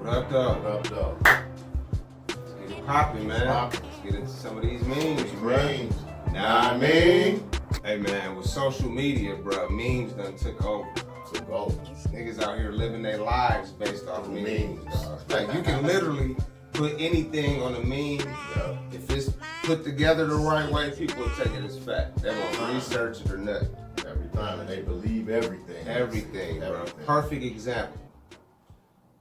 What up, though? What up, though? Let's get it popping, man. Let's get into some of these memes, bro. Nah, I mean. Hey, man, with social media, bro, memes done took over. Niggas out here living their lives based off memes, dog. Like, you can literally put anything on a meme. Yeah. If it's put together the right way, people will take it as fact. They won't research it or nothing. Every time, and they believe everything. Everything, bro. Perfect example.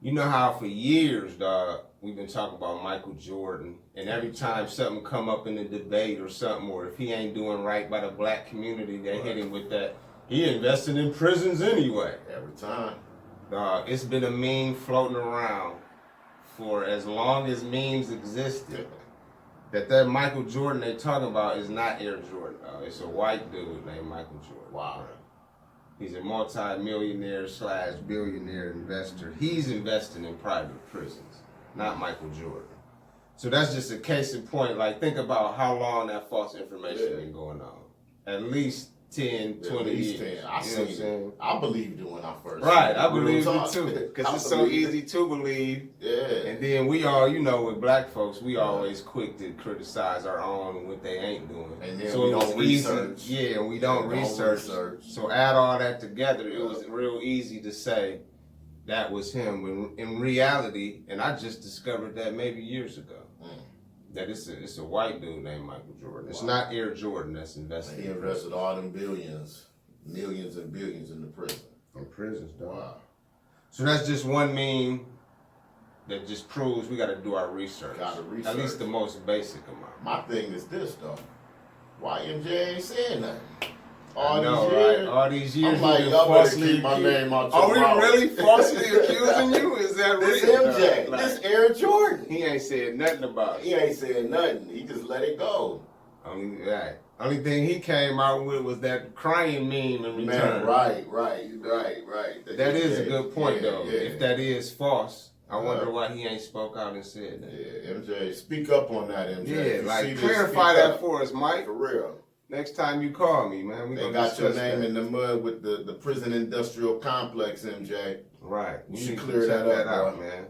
You know how for years, dog, we've been talking about Michael Jordan, and every time something come up in the debate or something, or if he ain't doing right by the black community, they hit him with that, he invested in prisons anyway. Every time. Dog, it's been a meme floating around for as long as memes existed. That Michael Jordan they talking about is not Air Jordan. It's a white dude named Michael Jordan. Wow. He's a multi-millionaire / billionaire investor. He's investing in private prisons, not Michael Jordan. So that's just a case in point. Like, think about how long that false information been going on. At least 10, 20 years. 10. I believed it when I first. Right, I believe it too. Because it's so easy to believe. Yeah. And then we all, you know, with black folks, we always quick to criticize our own and what they ain't doing. And then so we it was don't easy. research. Yeah, and we don't research. So add all that together, it was real easy to say that was him. When in reality, and I just discovered that maybe years ago. That it's a white dude named Michael Jordan. It's not Air Jordan that's invested. He invested all them billions, millions and billions in the prison. In prisons, dog. Wow. So that's just one meme that just proves we got to do our research. At least the most basic amount. My thing is this, though. Why MJ ain't saying nothing? All these years, all these years, I'm like, y'all better keep my name out your mouth. Are we really falsely accusing you? Is that this real? MJ, Like, this Air Jordan. He ain't said nothing about it. He ain't saying nothing. He just let it go. Only thing he came out with was that crying meme in return. Man, right. That is a good point, though. Yeah. If that is false, I wonder why he ain't spoke out and said that. Yeah, MJ, speak up on that, MJ. Yeah, like clarify that for us, Mike. For real. Next time you call me, man, they got your name in the mud with the prison industrial complex, MJ. Right. You should clear that up, man.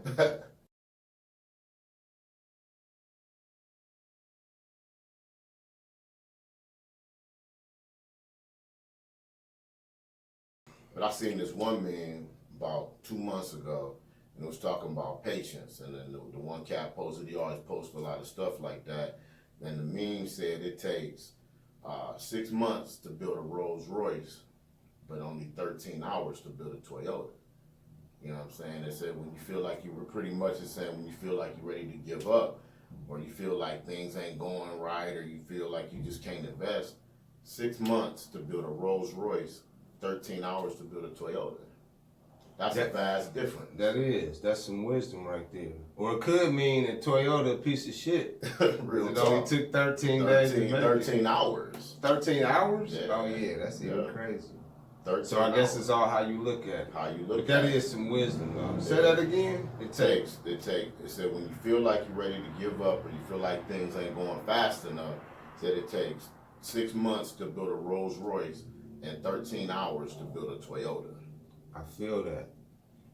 But I seen this one meme about 2 months ago, and it was talking about patience. And then the one cat posted, he always posts a lot of stuff like that. And the meme said it takes 6 months to build a Rolls Royce, but only 13 hours to build a Toyota. You know what I'm saying? It said when you feel like you were pretty much saying when you feel like you're ready to give up, or you feel like things ain't going right, or you feel like you just can't invest, 6 months to build a Rolls Royce, 13 hours to build a Toyota. That's a vast difference. That's some wisdom right there. Or it could mean that Toyota a piece of shit. Real it only took 13 days to make 13 hours. 13 hours? Yeah. Oh yeah, that's even crazy. 13 so I guess hours. It's all how you look at it. How you look but at it. That is some wisdom though. Say that again. It said when you feel like you're ready to give up or you feel like things ain't going fast enough, it takes 6 months to build a Rolls Royce and 13 hours to build a Toyota. I feel that.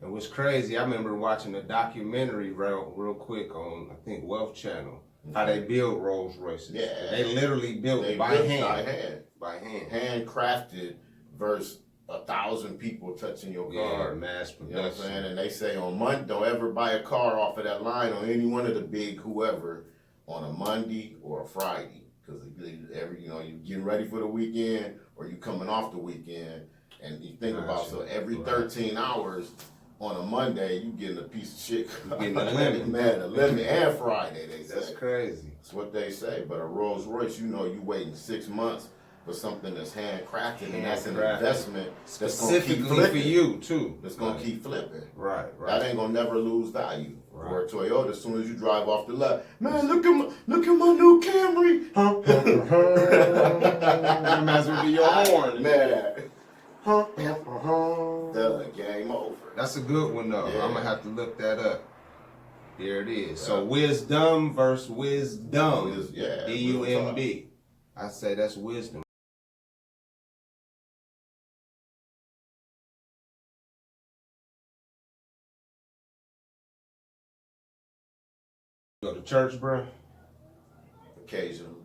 And what's crazy, I remember watching a documentary real quick on, I think, Wealth Channel, how they build Rolls Royces. Yeah. They literally built it by hand. By hand. Handcrafted versus 1,000 people touching your car. Yeah, mass production. You know what I'm saying? And they say on Monday, don't ever buy a car off of that line on any one of the big whoever on a Monday or a Friday. Because you're getting ready for the weekend or you coming off the weekend. And you think about, so every 13 hours on a Monday, you getting a piece of shit. Getting a lemon. Man, a lemon and Friday, they say. That's crazy. That's what they say. But a Rolls Royce, you waiting 6 months for something that's handcrafted, and that's an investment that's going to keep flipping. For you, too. That's going to keep flipping. Right. That ain't going to never lose value. Right. Or a Toyota, as soon as you drive off the lot, man, look at my new Camry. That might as well be your horn. Man. The game over. That's a good one, though. Yeah. I'm going to have to look that up. There it is. Yeah. So wisdom versus wisdom. D-U-M-B. I say that's wisdom. Go to church, bro? Occasionally.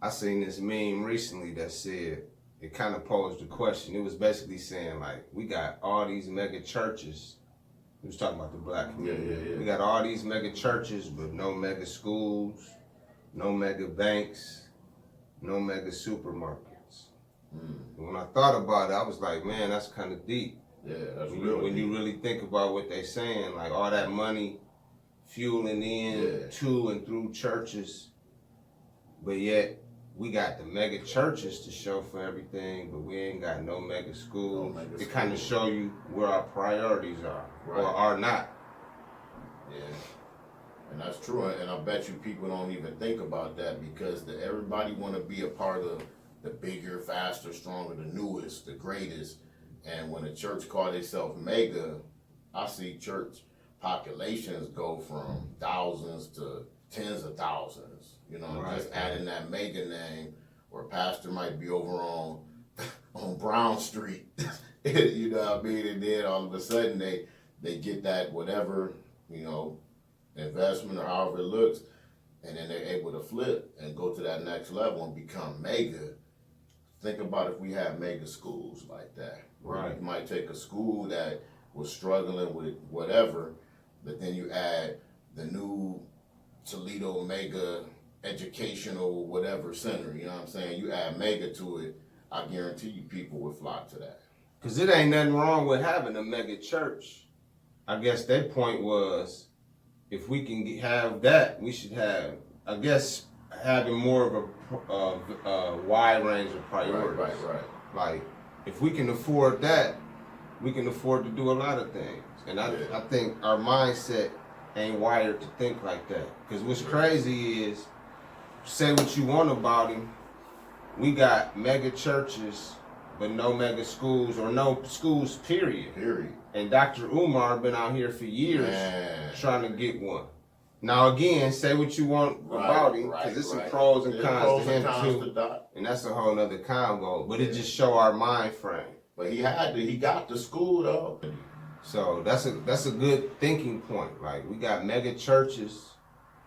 I seen this meme recently that said, it kind of posed a question. It was basically saying, like, we got all these mega churches. He was talking about the black community. Yeah. We got all these mega churches, but no mega schools, no mega banks, no mega supermarkets. And when I thought about it, I was like, man, that's kind of deep. Yeah, that's When you really think about what they saying, like all that money fueling in to and through churches, but yet we got the mega churches to show for everything, but we ain't got no mega schools. It kind of show you where our priorities are or are not. Yeah, and that's true. And I bet you people don't even think about that because everybody want to be a part of the bigger, faster, stronger, the newest, the greatest. And when a church call itself mega, I see church populations go from thousands to tens of thousands. You know, just adding that mega name, where pastor might be over on Brown Street. You know what I mean? And then all of a sudden they get that whatever, you know, investment or however it looks, and then they're able to flip and go to that next level and become mega. Think about if we had mega schools like that. Right. You might take a school that was struggling with whatever, but then you add the new Toledo mega educational whatever center, you know what I'm saying? You add mega to it, I guarantee you people would flock to that. Because it ain't nothing wrong with having a mega church. I guess their point was, if we can have that, we should have, I guess, having more of a wide range of priorities. Right. Like, if we can afford that, we can afford to do a lot of things. And I think our mindset ain't wired to think like that. Because what's crazy is, say what you want about him, we got mega churches, but no mega schools, or no schools, period. And Dr. Umar been out here for years trying to get one. Now again, say what you want about him, because there's some pros and cons to him too. And that's a whole nother combo. But it just show our mind frame. But he got the school though. So that's a good thinking point. Like, we got mega churches,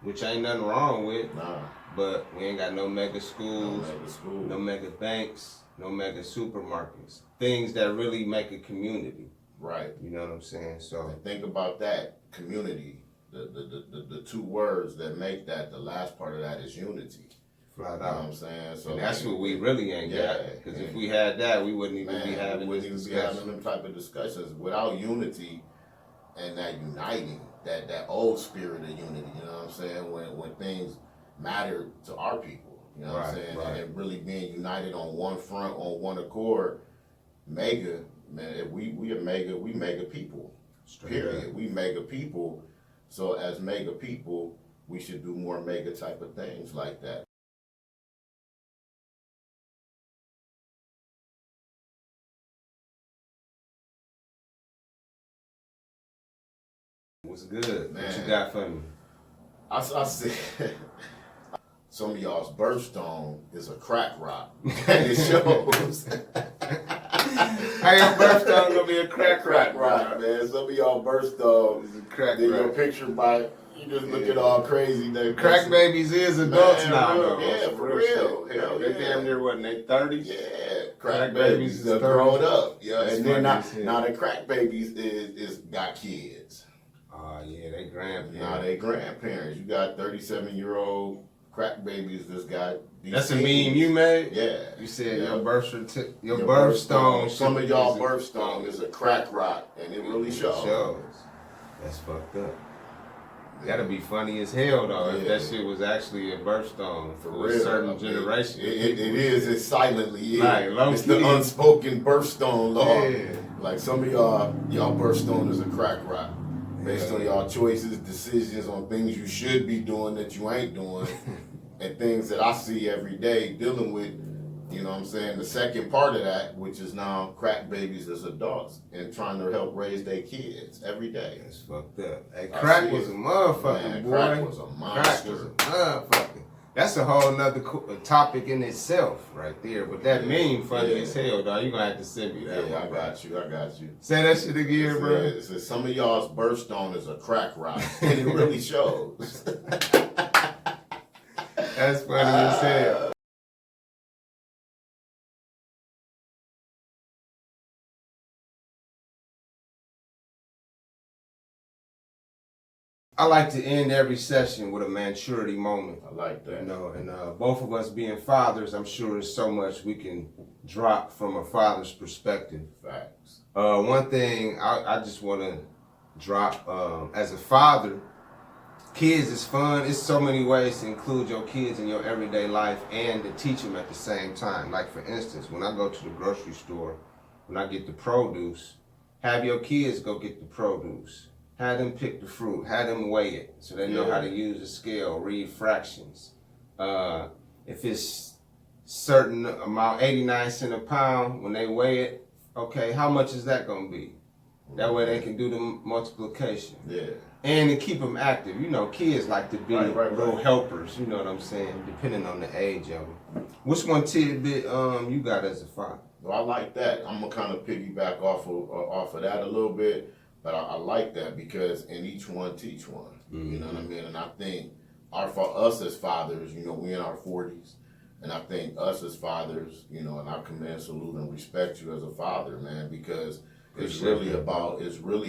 which ain't nothing wrong with. Nah. But we ain't got no mega schools, no mega banks, no mega supermarkets. Things that really make a community. Right. You know what I'm saying? So and think about that, community. The two words that make that, the last part of that is unity. Flat out. You know what I'm saying? So and that's what we really ain't got. Because if we had that, we wouldn't even be having them type of discussions. Without unity and that uniting, that old spirit of unity, you know what I'm saying? When things matter to our people, you know what I'm saying? And really being united on one front, on one accord, mega, man, we mega people. Period. We mega people. So as mega people, we should do more mega type of things like that. What's good? Man. What you got for me? I said, some of y'all's birthstone is a crack rock. And it shows. Hey, your birthstone gonna be a crack rock, man. Some of y'all birthstone is a crack rock. Your picture by, you just looking all crazy. Crack babies is adults now, though. Yeah, for real. Hell, they damn near what, in their 30s? Yeah, crack babies is grown up. Yeah, and then now the crack babies is got kids. Oh yeah, they grandparents. Now they grandparents. You got 37-year-old crack babies that's got these. That's a meme you made? Yeah. You said your birthstone. Some of y'all birthstone is a crack rock, and it really shows. That's fucked up. Gotta be funny as hell though if that shit was actually a birthstone for real. A certain generation. It is. It silently is. Like, it's the unspoken birthstone law. Yeah. Like some of y'all birthstone is a crack rock. Based on y'all choices, decisions on things you should be doing that you ain't doing, and things that I see every day dealing with, you know what I'm saying? The second part of that, which is now crack babies as adults and trying to help raise their kids every day. That's fucked up. Hey, crack was a motherfucker, boy. Crack was a monster. Crack was a motherfucker. That's a whole nother topic in itself right there. But that meme funny Yeah. as hell, dog. You gonna have to send me that Yeah, one, I got you. Say that shit again, bro. It says some of y'all's birthstone is a crack rock, and it really shows. That's funny as hell. I like to end every session with a maturity moment. I like that. You know, and both of us being fathers, I'm sure there's so much we can drop from a father's perspective. Facts. One thing I just want to drop, as a father, kids is fun. It's so many ways to include your kids in your everyday life and to teach them at the same time. Like for instance, when I go to the grocery store, when I get the produce, have your kids go get the produce. Have them pick the fruit. Have them weigh it so they know how to use the scale, read fractions. If it's certain amount, 89 cents a pound, when they weigh it, okay, how much is that going to be? That way they can do the multiplication. Yeah. And to keep them active. You know, kids like to be little right. helpers, you know what I'm saying, depending on the age of them. What's one tidbit you got as a father? Well, I like that. I'm going to kind of piggyback off of that a little bit. But I like that because in each one teach one. You know what I mean? And I think for us as fathers, you know, we in our 40s, and I think us as fathers, you know, and I commend, salute, and respect you as a father, man, because it's really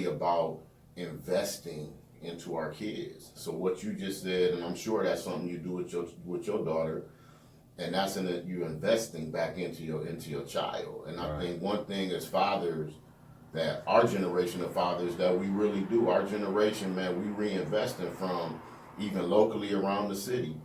about investing into our kids. So what you just said, and I'm sure that's something you do with your daughter, and that's you're investing back into your child. And I think one thing as fathers, that our generation of fathers that we really do, our generation, man, we reinvesting from even locally around the city.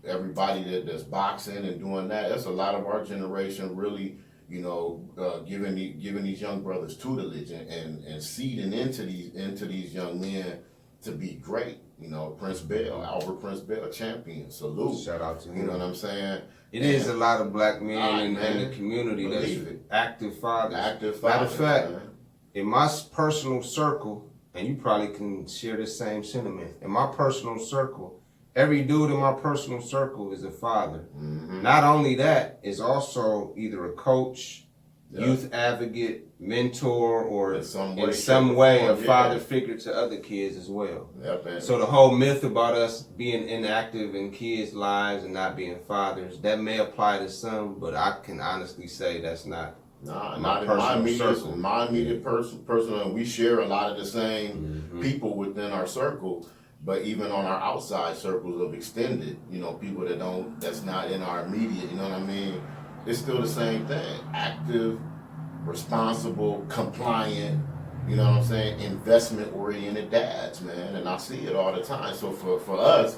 Everybody that's boxing and doing that's a lot of our generation really, you know, giving these young brothers tutelage and seeding into these young men to be great. You know, Albert Prince Bell, champion, salute. Shout out to him. You know what I'm saying? It is a lot of black men in the community that's active fathers. Matter of fact, in my personal circle, and you probably can share the same sentiment, in my personal circle, every dude in my personal circle is a father. Not only that, is also either a coach, youth advocate, mentor, or in some way a father figure to other kids as well. So the whole myth about us being inactive in kids' lives and not being fathers, that may apply to some, but I can honestly say that's not not in my immediate personal, and we share a lot of the same people within our circle, but even on our outside circles of extended, you know, people that's not in our immediate, you know what I mean? It's still the same thing. Active, responsible, compliant, you know what I'm saying? Investment-oriented dads, man, and I see it all the time. So for us,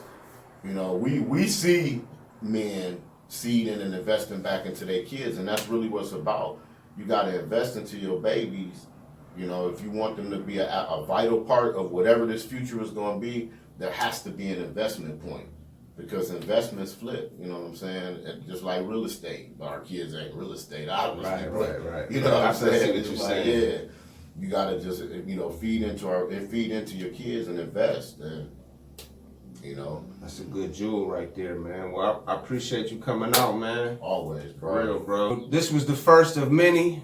you know, we see men seeding and investing back into their kids, and that's really what it's about. You got to invest into your babies. You know, if you want them to be a vital part of whatever this future is going to be, there has to be an investment point, because investments flip. You know what I'm saying? And just like real estate, our kids ain't real estate, obviously. Right. You know what I'm saying? It's like, you got to just, you know, feed into your kids and invest. And you know, that's a good jewel right there, man. Well, I appreciate you coming out, man. Always, bro. For real, bro. This was the first of many.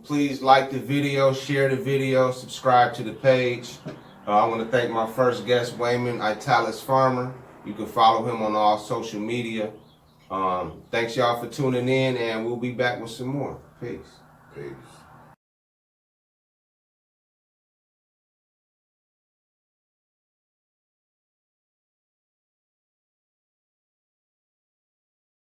Please like the video, share the video, subscribe to the page. I want to thank my first guest, Wayman Italis Farmer. You can follow him on all social media. Thanks y'all for tuning in, and we'll be back with some more. Peace.